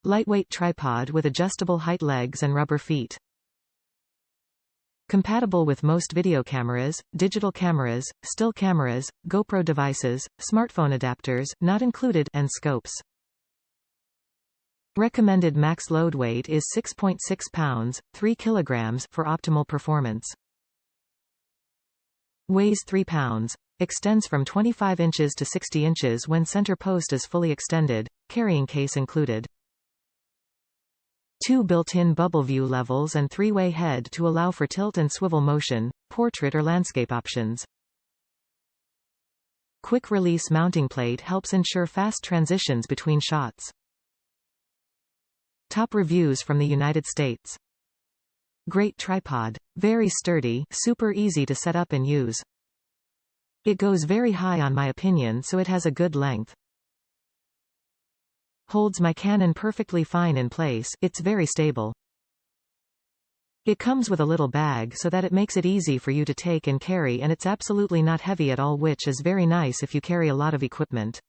Lightweight tripod with adjustable height legs and rubber feet. Compatible with most video cameras, digital cameras, still cameras, GoPro devices, smartphone adapters not included, and scopes. Recommended max load weight is 6.6 pounds, 3 kilograms for optimal performance. Weighs 3 pounds. Extends from 25 inches to 60 inches when center post is fully extended, carrying case included. 2 built-in bubble view levels and 3-way head to allow for tilt and swivel motion, portrait or landscape options. Quick release mounting plate helps ensure fast transitions between shots. Top reviews from the United States. Great tripod. Very sturdy, super easy to set up and use. It goes very high on my opinion, so it has a good length. Holds my Canon perfectly fine in place, it's very stable. It comes with a little bag so that it makes it easy for you to take and carry, and it's absolutely not heavy at all, which is very nice if you carry a lot of equipment.